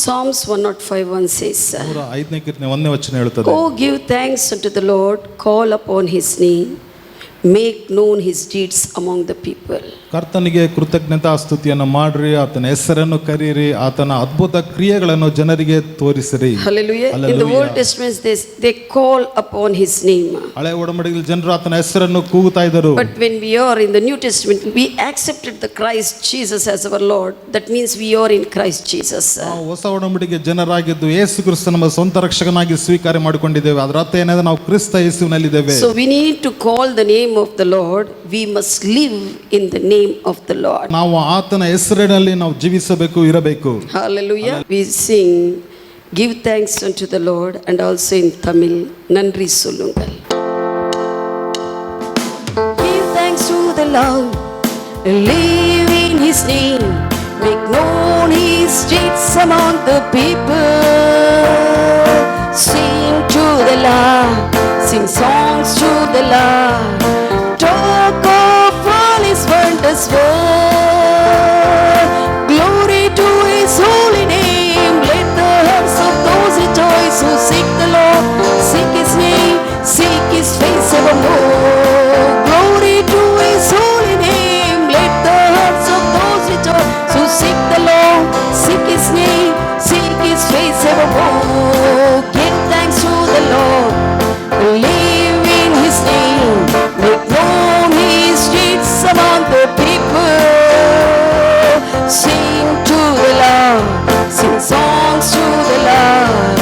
Psalms 105:1 says, 105ನೇ ಕೀರ್ತನೆ 1ನೇ ವಚನ ಹೇಳುತ್ತದೆ, Oh, give thanks unto the Lord, call upon his name, make known his deeds among the people. ಕರ್ತನಿಗೆ ಕೃತಜ್ಞತಾ ಸ್ತುತಿಯನ್ನು ಮಾಡ್ರಿ, ಆತನ ಹೆಸರನ್ನು ಕರೀರಿ, ಆತನ ಅದ್ಭುತ ಕ್ರಿಯೆಗಳನ್ನು ಜನರಿಗೆ ತೋರಿಸಿರಿ. Hallelujah. In the Old Testament they call upon his name. ಹಳೆ ಒಡಂಬಡಿಕೆಯಲ್ಲಿ ಜನರು ಆತನ ಹೆಸರನ್ನು ಕೂಗುತ್ತಾ ಇದ್ದರು. But when we are in the New Testament, we accepted the Christ Jesus as our Lord. That means we are in Christ Jesus. ನಾವು ಹೊಸ ಒಡಂಬಡಿಕೆ ಜನರಾಗಿದ್ದು ಯೇಸು ಕ್ರಿಸ್ತ ನಮ್ಮ ಸ್ವಂತ ರಕ್ಷಕನಾಗಿ ಸ್ವೀಕಾರ ಮಾಡಿಕೊಂಡಿದ್ದೇವೆ. ಅದರ ಅರ್ಥ ಏನೆಂದರೆ ನಾವು ಕ್ರಿಸ್ತ ಯೇಸುವಿನಲ್ಲಿದ್ದೇವೆ. So we need to call the name of the Lord. We must live in the name of the Lord. ನಾವು ಆತನ ಹೆಸರಿನಲ್ಲಿ ನಾವು ಜೀವಿಸಬೇಕು, ಇರಬೇಕು. Hallelujah. We sing give thanks unto the Lord, and also in Tamil nandri sollungal. Give thanks to the Lord, live in his name, make known his deeds among the people. Sing to the Lord, sing songs to the Lord, talk of all his wonders work. Glory to his holy name, let the hearts of those rejoice who seek the Lord. Seek his name, seek his face evermore. Glory to his holy name, let the hearts of those rejoice who seek the Lord. Seek his name, seek his face evermore. Give thanks to the Lord, live in his name, make known his deeds among the people. Sing to the Lord, sing songs to the Lord,